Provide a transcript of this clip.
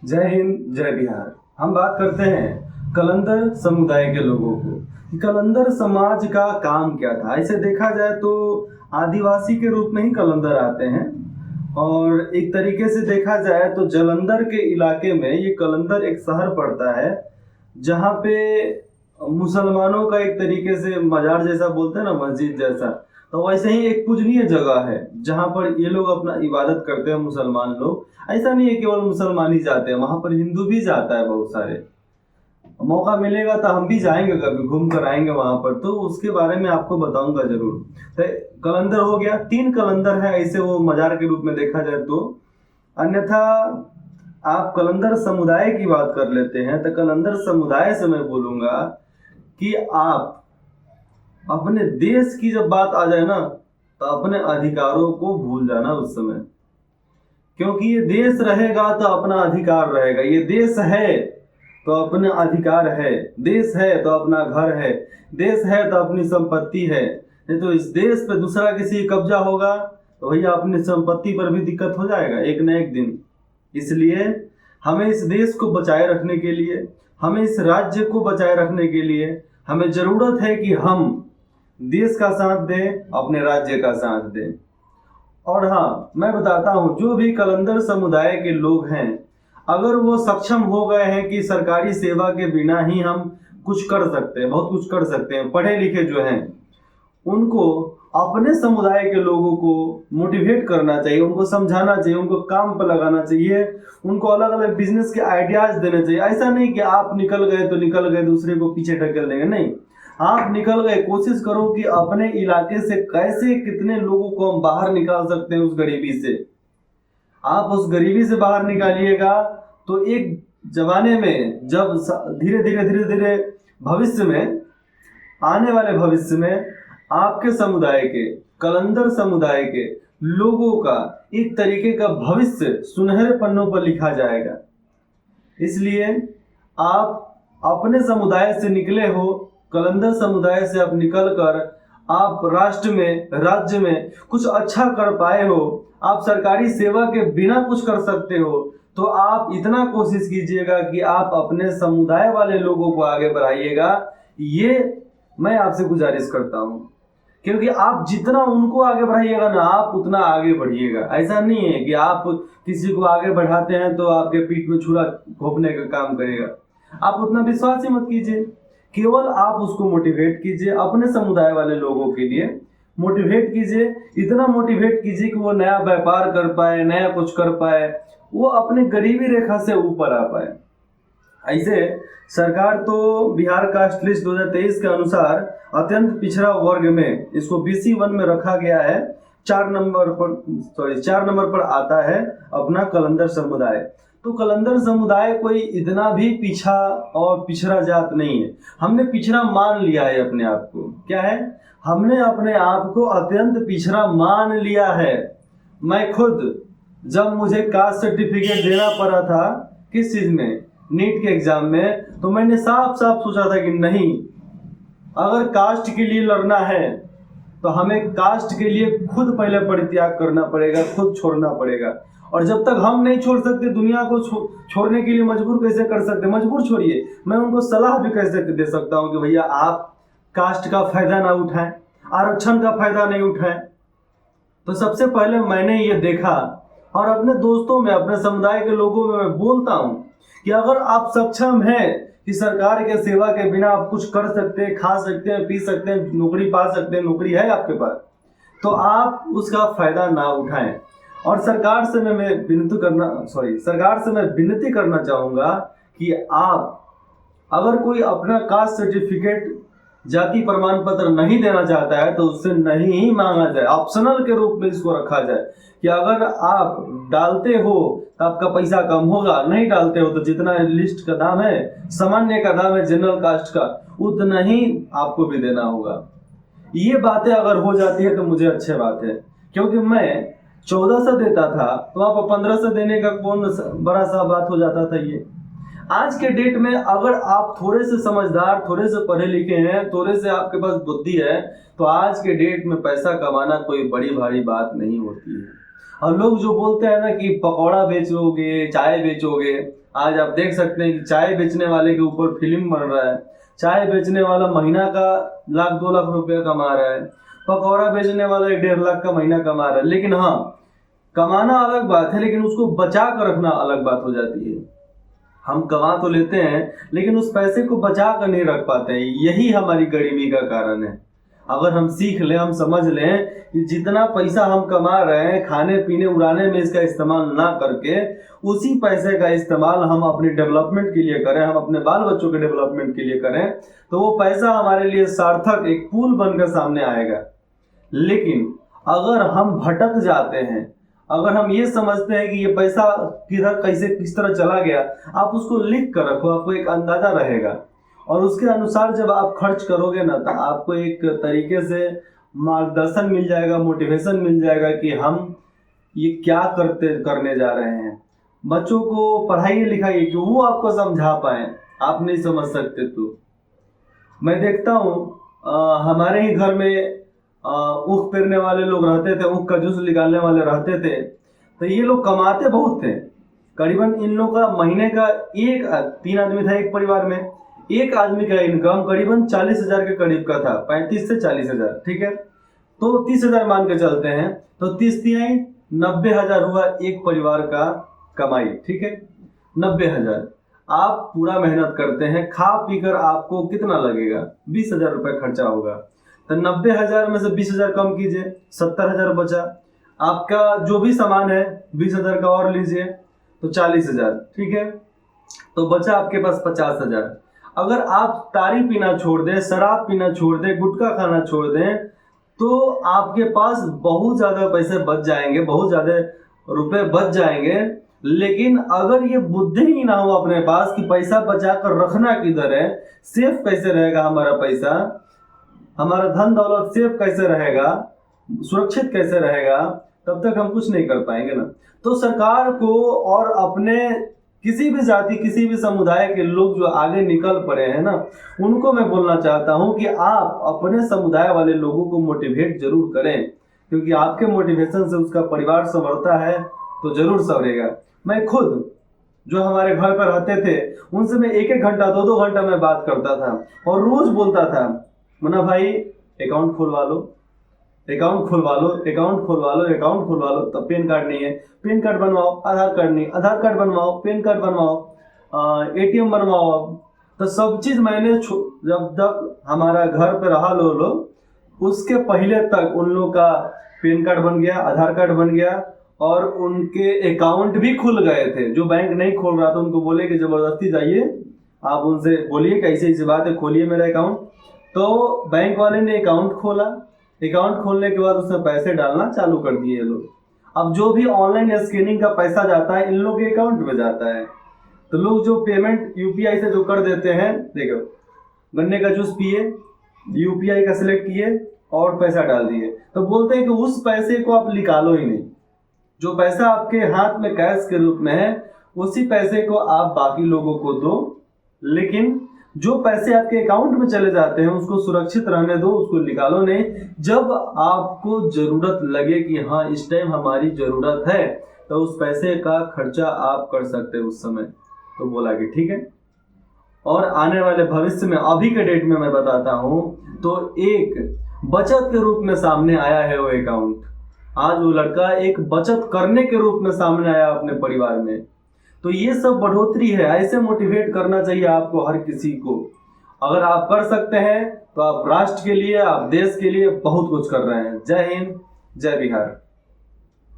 जय हिंद, जय बिहार। हम बात करते हैं कलंदर समुदाय के लोगों को। कलंदर समाज का काम क्या था। ऐसे देखा जाए तो आदिवासी के रूप में ही कलंदर आते हैं, और एक तरीके से देखा जाए तो जालंधर के इलाके में ये कलंदर एक शहर पड़ता है, जहाँ पे मुसलमानों का एक तरीके से मजार जैसा बोलते हैं ना, मस्जिद जैसा, तो वैसे ही एक पूजनीय जगह है जहाँ पर ये लोग अपना इबादत करते हैं। मुसलमान लोग, ऐसा नहीं है केवल मुसलमान ही जाते हैं, वहां पर हिंदू भी जाता है बहुत सारे। मौका मिलेगा तो हम भी जाएंगे, कभी घूम कर आएंगे वहां पर, तो उसके बारे में आपको बताऊंगा जरूर। तो कलंदर हो गया, 3 कलंदर है ऐसे वो मजार के रूप में देखा जाए तो। अन्यथा आप कलंदर समुदाय की बात कर लेते हैं, तो कलंदर समुदाय से मैं बोलूंगा कि आप अपने देश की जब बात आ जाए ना, तो अपने अधिकारों को भूल जाना उस समय। क्योंकि ये देश रहेगा तो अपना अधिकार रहेगा। ये देश है तो अपना अधिकार है, देश है तो अपना घर है, देश है तो अपनी संपत्ति है। नहीं तो इस देश पे दूसरा किसी कब्जा होगा तो भैया अपनी संपत्ति पर भी दिक्कत हो जाएगा एक न एक दिन। इसलिए हमें इस देश को बचाए रखने के लिए, हमें इस राज्य को बचाए रखने के लिए हमें जरूरत है कि हम देश का साथ दें, अपने राज्य का साथ दें। और हाँ, मैं बताता हूँ, जो भी कलंदर समुदाय के लोग हैं, अगर वो सक्षम हो गए हैं कि सरकारी सेवा के बिना ही हम कुछ कर सकते हैं, बहुत कुछ कर सकते हैं, पढ़े लिखे जो हैं, उनको अपने समुदाय के लोगों को मोटिवेट करना चाहिए, उनको समझाना चाहिए, उनको काम पर लगाना चाहिए, उनको अलग अलग बिजनेस के आइडियाज देने चाहिए। ऐसा नहीं कि आप निकल गए तो निकल गए, दूसरे को पीछे ढकेल देंगे, नहीं। आप निकल गए, कोशिश करो कि अपने इलाके से कैसे कितने लोगों को हम बाहर निकाल सकते हैं उस गरीबी से। आप उस गरीबी से बाहर निकालिएगा तो एक जमाने में जब धीरे धीरे धीरे धीरे भविष्य में, आने वाले भविष्य में, आपके समुदाय के, कलंदर समुदाय के लोगों का एक तरीके का भविष्य सुनहरे पन्नों पर लिखा जाएगा। इसलिए आप अपने समुदाय से निकले हो, कलंदर समुदाय से आप निकलकर आप राष्ट्र में, राज्य में कुछ अच्छा कर पाए हो, आप सरकारी सेवा के बिना कुछ कर सकते हो, तो आप इतना कोशिश कीजिएगा कि आप अपने समुदाय वाले लोगों को आगे बढ़ाइएगा। ये मैं आपसे गुजारिश करता हूँ, क्योंकि आप जितना उनको आगे बढ़ाइएगा ना, आप उतना आगे बढ़िएगा। ऐसा नहीं है कि आप किसी को आगे बढ़ाते हैं तो आपके पीठ में छुरा घोंपने का काम करेगा। आप उतना विश्वास ही मत कीजिए, केवल आप उसको मोटिवेट कीजिए, अपने समुदाय वाले लोगों के लिए मोटिवेट कीजिए। इतना मोटिवेट कीजिए कि वो नया व्यापार कर पाए, नया कुछ कर पाए, वो अपने गरीबी रेखा से ऊपर आ पाए। ऐसे सरकार तो बिहार कास्ट लिस्ट 2023 के अनुसार अत्यंत पिछड़ा वर्ग में इसको BC 1 में रखा गया है। 4 नंबर पर आता है अपना कलंदर समुदाय। तो कलंदर समुदाय कोई इतना भी पीछा और पिछड़ा जात नहीं है। हमने पिछड़ा मान लिया है अपने आप को। क्या है? हमने अपने आप को अत्यंत पिछड़ा मान लिया है। मैं खुद, जब मुझे कास्ट सर्टिफिकेट देना पड़ा था किस चीज में, नीट के एग्जाम में, तो मैंने साफ साफ सोचा था कि नहीं, अगर कास्ट के लिए लड़ना है तो हमें कास्ट के लिए खुद पहले परित्याग करना पड़ेगा, खुद छोड़ना पड़ेगा। और जब तक हम नहीं छोड़ सकते, दुनिया को छोड़ने के लिए मजबूर कैसे कर सकते? मजबूर छोड़िए, मैं उनको सलाह भी कैसे दे सकता हूँ कि भैया आप कास्ट का फायदा ना उठाएं, आरक्षण का फायदा नहीं उठाएं। तो सबसे पहले मैंने ये देखा, और अपने दोस्तों में, अपने समुदाय के लोगों में मैं बोलता हूँ कि अगर आप सक्षम हैं कि सरकार के सेवा के बिना आप कुछ कर सकते हैं, खा सकते हैं, पी सकते हैं, नौकरी पा सकते हैं, नौकरी है आपके पास, तो आप उसका फायदा ना उठाएं। और सरकार से मैं विनती करना चाहूंगा कि आप, अगर कोई अपना कास्ट सर्टिफिकेट, जाति प्रमाण पत्र नहीं देना चाहता है तो उससे नहीं ही मांगा जाए, ऑप्शनल के रूप में इसको रखा जाए कि अगर आप डालते हो तो आपका पैसा कम होगा, नहीं डालते हो तो जितना लिस्ट का दाम है, सामान्य का दाम है जनरल कास्ट का, उतना ही आपको भी देना होगा। ये बातें अगर हो जाती है तो मुझे अच्छी बात है, क्योंकि मैं 1400 देता था तो आप 1500 देने का कौन बड़ा सा बात हो जाता था। ये आज के डेट में अगर आप थोड़े से समझदार, थोड़े से पढ़े लिखे हैं, थोड़े से आपके पास बुद्धि है, तो आज के डेट में पैसा कमाना कोई बड़ी भारी बात नहीं होती है। और लोग जो बोलते हैं ना कि पकौड़ा बेचोगे, चाय बेचोगे, आज आप देख सकते हैं कि चाय बेचने वाले के ऊपर फिल्म बन रहा है। चाय बेचने वाला महीना का 1-2 लाख रुपया कमा रहा है। पकौड़ा बेचने वाला 1-1.5 लाख का महीना कमा रहा है। लेकिन हाँ, कमाना अलग बात है, लेकिन उसको बचा कर रखना अलग बात हो जाती है। हम कमा तो लेते हैं लेकिन उस पैसे को बचा कर नहीं रख पाते हैं। यही हमारी गरीबी का कारण है। अगर हम सीख लें, हम समझ लें कि जितना पैसा हम कमा रहे हैं खाने पीने उड़ाने में इसका इस्तेमाल ना करके उसी पैसे का इस्तेमाल हम अपने डेवलपमेंट के लिए करें, हम अपने बाल बच्चों के डेवलपमेंट के लिए करें, तो वो पैसा हमारे लिए सार्थक एक पुल बनकर सामने आएगा। लेकिन अगर हम भटक जाते हैं, अगर हम ये समझते हैं कि ये पैसा किधर कैसे किस तरह चला गया, आप उसको लिख कर रखो, आपको एक अंदाजा रहेगा और उसके अनुसार जब आप खर्च करोगे ना तो आपको एक तरीके से मार्गदर्शन मिल जाएगा, मोटिवेशन मिल जाएगा कि हम ये क्या करने जा रहे हैं। बच्चों को पढ़ाइए लिखाइए कि वो आपको समझा पाए, आप नहीं समझ सकते तो। मैं देखता हूँ हमारे ही घर में ऊख पेरने वाले लोग रहते थे, ऊख का जूस निकालने वाले रहते थे, तो ये लोग कमाते बहुत थे। करीबन इन लोग का महीने का 3 आदमी था एक परिवार में, एक आदमी का इनकम करीबन 40,000 के करीब का था, 35 से 40,000, ठीक है। तो 30,000 मान के चलते हैं, तो 30 90,000 हुआ एक परिवार का कमाई, ठीक है। 90,000 आप पूरा मेहनत करते हैं, खा पी कर आपको कितना लगेगा? 20,000 रुपये खर्चा होगा। तो 90,000 में से 20,000 कम कीजिए, 70,000 बचा। आपका जो भी सामान है 20,000 का और लीजिए तो 40,000, ठीक है। तो बचा आपके पास 50,000। अगर आप तारी पीना छोड़ दें, शराब पीना छोड़ दें, गुटखा खाना छोड़ दें, तो आपके पास बहुत ज़्यादा पैसे बच जाएंगे, बहुत ज़्यादा रुपए बच जाएंगे। लेकिन अगर ये बुद्धि ही ना हो अपने पास कि पैसा बचा कर रखना किधर है, सेफ कैसे रहेगा हमारा पैसा, हमारा धन दौलत सेफ कैसे रहेगा, सुरक्षित कैसे रहेगा, तब तक हम कुछ नहीं कर पाएंगे ना। तो सरकार को और अपने किसी भी जाति किसी भी समुदाय के लोग जो आगे निकल पड़े हैं ना, उनको मैं बोलना चाहता हूं कि आप अपने समुदाय वाले लोगों को मोटिवेट जरूर करें, क्योंकि आपके मोटिवेशन से उसका परिवार संवरता है तो जरूर संवरेगा। मैं खुद जो हमारे घर पर रहते थे उनसे मैं 1-1 घंटा 2-2 घंटा मैं बात करता था और रोज बोलता था, मुन्ना भाई अकाउंट खुलवा लो, अकाउंट खुलवा लो, अकाउंट खुलवा लो, अकाउंट खुलवा लो। तब पैन कार्ड नहीं है, पैन कार्ड बनवाओ, आधार कार्ड नहीं, आधार कार्ड बनवाओ, पैन कार्ड बनवाओ, ATM बनवाओ। तो सब चीज मैंने जब तक हमारा घर पे रहा लोग उसके पहले तक उन लोग का पैन कार्ड बन गया, आधार कार्ड बन गया और उनके अकाउंट भी खुल गए थे। जो बैंक नहीं खोल रहा था उनको बोले कि जबरदस्ती जाइए, आप उनसे बोलिए कैसी ऐसी बात है, खोलिए मेरा अकाउंट। तो बैंक वाले ने अकाउंट खोला, अकाउंट खोलने के बाद उसमें पैसे डालना चालू कर दिए लोग। अब जो भी ऑनलाइन स्कैनिंग का पैसा जाता है इन लोग के अकाउंट में जाता है। तो लोग जो पेमेंट UPI से जो कर देते हैं, देखो गन्ने का जूस पिए, UPI का सिलेक्ट किए और पैसा डाल दिए, तो बोलते हैं कि उस पैसे को आप निकालो ही नहीं। जो पैसा आपके हाथ में कैश के रूप में है उसी पैसे को आप बाकी लोगों को दो, लेकिन जो पैसे आपके अकाउंट में चले जाते हैं उसको सुरक्षित रहने दो, उसको निकालो नहीं। जब आपको जरूरत लगे कि हाँ इस टाइम हमारी जरूरत है तो उस पैसे का खर्चा आप कर सकते हैं उस समय। तो बोला कि ठीक है। और आने वाले भविष्य में अभी के डेट में मैं बताता हूँ तो एक बचत के रूप में सामने आया है वो अकाउंट। आज वो लड़का एक बचत करने के रूप में सामने आया अपने परिवार में। तो ये सब बढ़ोतरी है, ऐसे मोटिवेट करना चाहिए आपको हर किसी को। अगर आप कर सकते हैं तो आप राष्ट्र के लिए, आप देश के लिए बहुत कुछ कर रहे हैं। जय हिंद, जय बिहार।